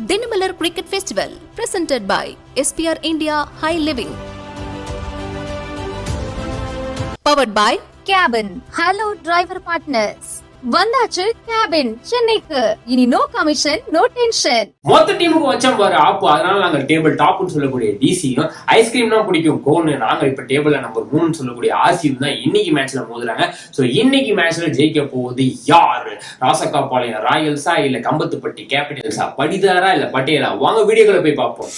Dinamalar Cricket Festival presented by SPR India High Living. Powered by Cabin. Hello driver partners. வந்தாச்சு cabin சென்னைக்கு. இனி no commission no tension. மொத்த டீமுக்கு வச்சோம் பாரு ஆப்பு. அதனால நாங்க டேபிள் டாப்னு சொல்லக்கூடிய டிசியும், ஐஸ்கிரீம் தான் பிடிக்கும் கோன்னு நாங்க இப்ப டேபிள்ல நம்பர் 3 சொல்லக்கூடிய ஆர்சியும் தான் இன்னைக்கு மேட்ச்ல மோதுறாங்க. சோ இன்னைக்கு மேட்ச்ல ஜெயிக்க போகுது யாரு? ராசக்காபாளையம் ராயல்ஸா இல்ல கம்பத்துப்பட்டி கேபிட்டல்ஸா, படிதாரா இல்ல பட்டேலா? வாங்க வீடியோக்குள்ள போய் பார்ப்போம்.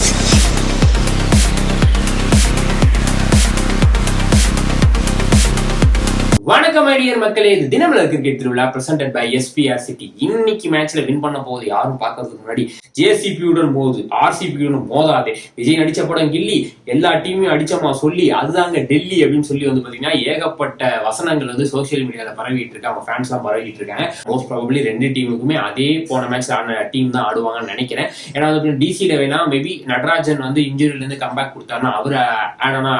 வணக்கம் ஐடியர் மக்களே, இது தினமலர் கிரிக்கெட் திருவிழா பிரசன்டட் பை எஸ்பிஆர் சிட்டி. இன்னைக்கு மேட்ச்ல வின் பண்ண போது யாரும் பார்க்கறதுக்கு முன்னாடி ஜேசிபியுடன் மோது, ஆர்சிபியுடன் மோதாதே. விஜய் நடிச்ச படம் கில்லி, எல்லா டீமையும் அடிச்சமா சொல்லி அதுதாங்க டெல்லி அப்படின்னு சொல்லி வந்து பாத்தீங்கன்னா ஏகப்பட்ட வசனங்கள் வந்து சோசியல் மீடியால பரவிட்டு இருக்கு. அவங்க ஃபேன்ஸ் எல்லாம் பரவிட்டு இருக்காங்க. மோஸ்ட் ப்ராபபிலி ரெண்டு டீமுக்குமே அதே போன மேட்ச் ஆன டீம் தான் ஆடுவாங்கன்னு நினைக்கிறேன். ஏன்னா வந்து டிசியில வேணா மேபி நடராஜன் வந்து இன்ஜுரியில இருந்து கம்பேக் கொடுத்தாருன்னா அவர்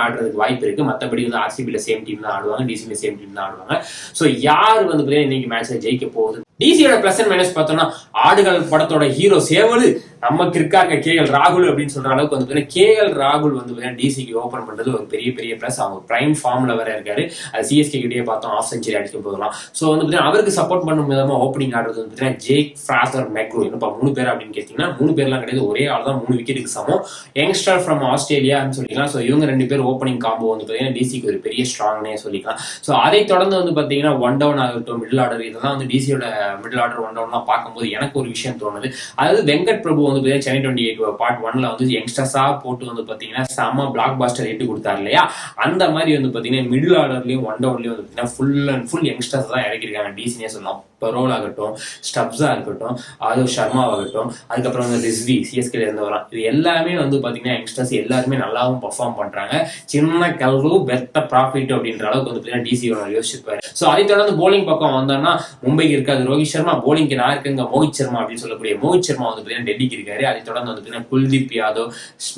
ஆடுறதுக்கு வாய்ப்பு இருக்கு. மற்றபடி வந்து ஆர்சிபில சேம் டீம் தான் ஆடுவாங்க, டிசியில சேம் டீம் தான் ஆடுவாங்க. சோ யார் வந்து இன்னைக்கு மேட்ச்ல ஜெயிக்க போகுது? டிசியோட பிளஸ் அண்ட் மைனஸ் பார்த்தோம்னா, ஆடுகள் படத்தோட ஹீரோ சேவலு நமக்கு இருக்காங்க KL ராகுல் அப்படின்னு சொல்ற அளவுக்கு வந்து KL ராகுல் வந்து டிசிக்கு ஓபன் பண்றது ஒரு பெரிய பெரிய பிளஸ். அவங்க பிரைம் ஃபார்ம்ல வேற இருக்காரு. அது சிஎஸ்கே கிட்டே பார்த்தோம் ஆஃப் செஞ்சுரி அடிக்க போகலாம். சோ வந்து அவருக்கு சப்போர்ட் பண்ணும் விதமா ஓப்பனிங் ஆடுறது வந்து ஜேக் ஃப்ராசர் மெக்ரோ. என்னப்பா 3 பேர் அப்படின்னு கேட்டீங்கன்னா 3 பேர்லாம் கிடையாது, ஒரே ஆள் தான் 3 விக்கெட்டுக்கு சமம். யங்ஸ்டர் ஃப்ரம் ஆஸ்திரேலியான்னு சொல்லிக்கலாம். ஸோ இவங்க 2 பேர் ஓப்பனிங் காம்போ வந்து பார்த்தீங்கன்னா டிசிக்கு ஒரு பெரிய ஸ்ட்ராங்னே சொல்லிக்கலாம். ஸோ அதை தொடர்ந்து வந்து பார்த்தீங்கன்னா ஒன் டவுன் ஆகட்டும், மிடில் ஆர்டர், இதெல்லாம் வந்து டிசியோட மிடில் ஆர்டர் ஒன் டவுன்லாம் பார்க்கும்போது எனக்கு ஒரு விஷயம் தோணுது. அதாவது வெங்கட் பிரபு வந்து சென்னை 28 பார்ட் 1ல வந்து யங்ஸ்டர்ஸா போட்டு வந்து பாத்தீங்கன்னா செம பிளாக் பாஸ்டர் எட்டு கொடுத்தாரு இல்லையா? அந்த மாதிரி வந்து பாத்தீங்கன்னா மிடில் ஆர்டர்லயும் ஒன் டவுன்லயும் வந்து பாத்தீங்கன்னா ஃபுல் அண்ட் ஃபுல் யங்ஸ்டர்ஸ் தான் இறக்கிருக்காங்க டிசினே சொல்லலாம். பரோல் ஆகட்டும், ஸ்டப்ஸா இருக்கட்டும், ஆதவ் சர்மா ஆகட்டும், அதுக்கப்புறம் வந்து ரிஸ்வி சிஎஸ்கேல இருந்து வரலாம். இது எல்லாமே வந்து பாத்தீங்கன்னா யங்ஸ்டர்ஸ் எல்லாருமே நல்லாவும் பெர்ஃபார்ம் பண்றாங்க. சின்ன கல்வு பெத்த ப்ராஃபிட் அப்படின்ற அளவுக்கு வந்து பாத்தீங்கன்னா டிசி யோசிச்சிருப்பாரு. ஸோ அதை தொடர்ந்து போலிங் பக்கம் வந்தோம்னா மும்பைக்கு இருக்காது ரோஹித் சர்மா, போலிங்க்கு நான் இருக்குங்க மோஹித் சர்மா அப்படின்னு சொல்லக்கூடிய மோஹித் சர்மா வந்து பாத்தீங்கன்னா டெல்லிக்கு இருக்காரு. அதை தொடர்ந்து வந்து பாத்தீங்கன்னா குல்தீப் யாதவ்,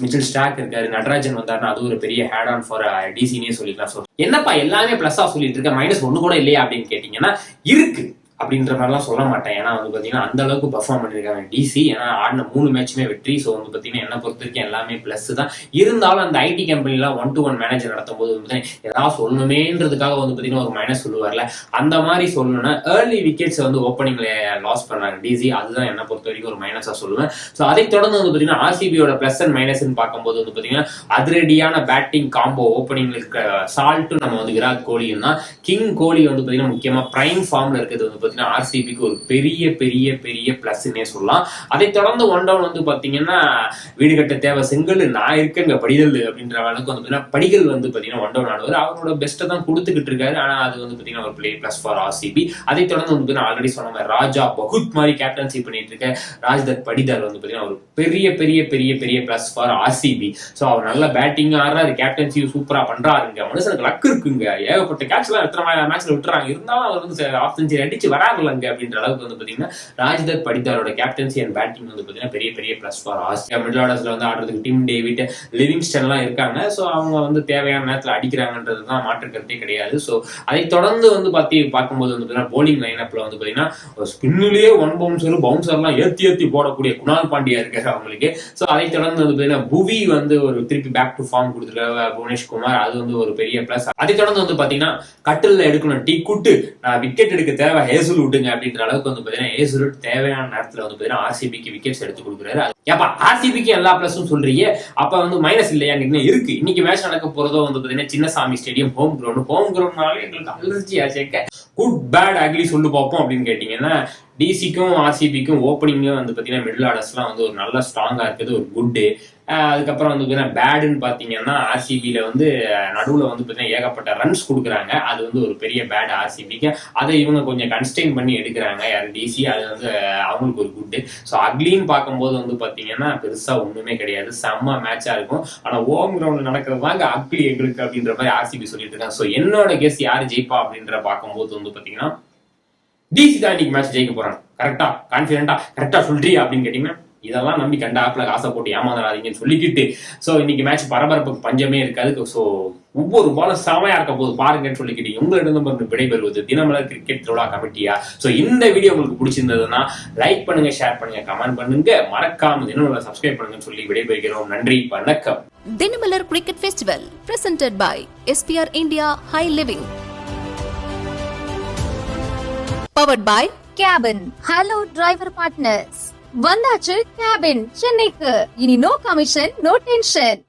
மிச்சல் ஸ்டார்க் இருக்காரு, நடராஜன் வந்தாருன்னா அது ஒரு பெரிய ஹேட் ஆன் ஃபார் டிசினே சொல்லிக்கலாம். ஸோ என்னப்பா எல்லாமே பிளஸ்ஸா சொல்லிட்டு இருக்க, மைனஸ் 1 கூட இல்லையா அப்படின்னு கேட்டீங்கன்னா இருக்கு அப்படின்ற மாதிரிலாம் சொல்ல மாட்டேன். ஏன்னா வந்து பாத்தீங்கன்னா அந்த அளவுக்கு பெர்ஃபார்ம் பண்ணிருக்காங்க டிசி. ஏன்னா ஆடின 3 மேட்சுமே வெற்றி. ஸோ வந்து பாத்தீங்கன்னா என்ன பொறுத்த வரைக்கும் எல்லாமே பிளஸ் தான். இருந்தாலும் அந்த ஐடி கம்பெனிலாம் 1-to-1 மேனேஜர் நடத்தும் போது வந்து ஏதாவது சொல்லணுமேன்றதுக்காக வந்து பாத்தீங்கன்னா ஒரு மைனஸ் சொல்லுவார்ல, அந்த மாதிரி சொல்லணும்னா ஏர்லி விக்கெட்ஸ் வந்து ஓப்பனிங்ல லாஸ் பண்ணாங்க டிசி. அதுதான் என்ன பொறுத்த வரைக்கும் ஒரு மைனஸா சொல்லுவேன். ஸோ அதை தொடர்ந்து வந்து பாத்தீங்கன்னா ஆர்சிபியோட பிளஸ் அண்ட் மைனஸ் பார்க்கும்போது வந்து பாத்தீங்கன்னா அதிரடியான பேட்டிங் காம்போ ஓப்பனிங்ல இருக்க சால்ட்டும் நம்ம வந்து விராட் கோலியும் தான். கிங் கோலி வந்து பாத்தீங்கன்னா முக்கியமா பிரைம் ஃபார்ம்ல இருக்கிறது வந்து ஆர்சிபிக்கு ஒரு பெரிய பெரிய பெரிய பிளஸ்னே சொல்லலாம். அதை தொடர்ந்து ஒன் டவுன் வந்து பாத்தீங்கன்னா வீடு கட்ட தேவை செங்கல், நான் இருக்கங்க படிகள் அப்படின்ற அளவுக்கு வந்து படிகள் வந்து பாத்தீங்கன்னா ஒன் டவுன் ஆடுவார். அவரோட பெஸ்ட்டை தான் கொடுத்துக்கிட்டு இருக்காரு. ஆனா அது வந்து பாத்தீங்கன்னா ஒரு பிளஸ் ஃபார் ஆர்சிபி. அதை தொடர்ந்து வந்து ஆல்ரெடி சொன்ன மாதிரி ராஜா பகுத் மாதிரி கேப்டன்சி பண்ணிட்டு இருக்க ராஜ்தர் படிதார் வந்து பாத்தீங்கன்னா ஒரு பெரிய பெரிய பெரிய பெரிய பிளஸ் ஃபார் ஆர்சிபி. ஸோ அவர் நல்ல பேட்டிங் ஆடுறாரு, கேப்டன்சி சூப்பரா பண்றாருங்க, மனுஷனுக்கு லக் இருக்குங்க. ஏகப்பட்ட கேட்ச் எல்லாம் எத்தனை மேட்ச்ல விட்டுறாங்க, இருந்தாலும் அவர் வந்து ஆஃப் செஞ்சுரி அடிச்சு வராங்கலங்க அப்படின்ற அளவுக்கு வந்து பாத்தீங்கன்னா ராஜ்தர் படிதாரோட கேப்டன்சி அண்ட் பேட்டிங் வந்து பாத்தீங்கன்னா பெரிய பெரிய பிளஸ் ஃபார் ஆஸ்திரேலியா. மிடில் ஆர்டர்ஸ்ல வந்து ஆடுறதுக்கு டிம் டேவிட், லிவிங்ஸ்டன் எல்லாம் இருக்காங்க. ஸோ அவங்க வந்து தேவையான நேரத்தில் அடிக்கிறாங்கன்றது தான் மாற்று கருத்தே கிடையாது. ஸோ அதை தொடர்ந்து வந்து பார்க்கும்போது வந்து போலிங் லைனப்ல வந்து பாத்தீங்கன்னா ஸ்பின்னுலயே 1 பவுன்சர் எல்லாம் ஏத்தி போடக்கூடிய குணால் பாண்டியா இருக்காரு அவங்களுக்கு. ஸோ அதை தொடர்ந்து வந்து பாத்தீங்கன்னா புவி வந்து ஒரு திருப்பி பேக் டு ஃபார்ம் கொடுத்துருக்க புவனேஷ்குமார், அது வந்து ஒரு பெரிய பிளஸ். அதை தொடர்ந்து வந்து பாத்தீங்கன்னா கட்டில் எடுக்கணும் டீ குட்டு, விக்கெட் எடுக்க தேவை ஹேசல் விட்டுங்க அப்படின்ற அளவுக்கு வந்து பாத்தீங்கன்னா ஏசுரட் தேவையான நேரத்துல வந்து பாத்தீங்கன்னா ஆர்சிபிக்கு விக்கெட்ஸ் எடுத்து கொடுக்குறாரு. ஏப்பா ஆர்சிபிக்கு எல்லா பிளஸும் சொல்றீங்க, அப்ப வந்து மைனஸ் இல்லையா இருக்கு. இன்னைக்கு மேட்ச் நடக்க போறதோ வந்து பாத்தீங்கன்னா சின்னசாமி ஸ்டேடியம் ஹோம் கிரவுண்ட்னாலே எங்களுக்கு அலர்ஜி ஆச்சேக்க. குட் பேட் அக்லி சொல்லு பார்ப்போம் அப்படின்னு கேட்டீங்கன்னா டிசிக்கும் ஆர்சிபிக்கும் ஓப்பனிங்கும் வந்து பாத்தீங்கன்னா மிடில் ஆர்டர்ஸ்லாம் வந்து ஒரு நல்ல ஸ்ட்ராங்கா இருக்குது, ஒரு குட்டு. அதுக்கப்புறம் வந்து பேடுன்னு பாத்தீங்கன்னா ஆர்சிபியில வந்து நடுவுல வந்து பாத்தீங்கன்னா ஏகப்பட்ட ரன்ஸ் கொடுக்குறாங்க. அது வந்து ஒரு பெரிய பேட் ஆர்சிபிக்கு. அதை இவங்க கொஞ்சம் கன்ஸ்டெயின் பண்ணி எடுக்கிறாங்க யாரு டிசி. அது வந்து அவங்களுக்கு ஒரு குட்டு. ஸோ அக்லின்னு பார்க்கும்போது வந்து பாத்தீங்கன்னா பெருசா ஒண்ணுமே கிடையாது, செம்ம மேட்சா இருக்கும். ஆனா ஹோம் கிரவுண்ட்ல நடக்கிறது வாங்க அக்லி எங்களுக்கு அப்படின்ற மாதிரி ஆர்சிபி சொல்லிட்டு இருக்காங்க. ஸோ என்னோட கெஸ் யாரு ஜெயிப்பா அப்படின்ற பார்க்கும்போது வந்து பாத்தீங்கன்னா டிசி தான் இன்னைக்கு மேட்ச் ஜெயிக்க போறாங்க. கரெக்டா கான்பிடென்டா கரெக்டா சொல்றியா அப்படின்னு கேட்டீங்கன்னா இதெல்லாம் நம்பி கண்டாப்புல காசை போட்டு ஏமாந்துடாதீங்கன்னு சொல்லிக்கிட்டு சோ இன்னைக்கு மேட்ச் பரபரப்புக்கு பஞ்சமே இருக்காது. சோ ஒவ்வொரு பாலும் செமையா இருக்க போது பாருங்கன்னு சொல்லிக்கிட்டு உங்களிடம் விடைபெறுவது தினமலர் கிரிக்கெட் திருவிழா கமிட்டியா. சோ இந்த வீடியோ உங்களுக்கு பிடிச்சிருந்ததுன்னா லைக் பண்ணுங்க, ஷேர் பண்ணுங்க, கமெண்ட் பண்ணுங்க, மறக்காம தினமலர் சப்ஸ்கிரைப் பண்ணுங்கன்னு சொல்லி விடைபெறுகிறோம். நன்றி, வணக்கம். Dinamalar cricket festival presented by SPR India High Living. Powered by cabin. Hello driver partners. வந்தாச்சு கேபின் சென்னைக்கு. இனி நோ கமிஷன், நோ டென்ஷன்.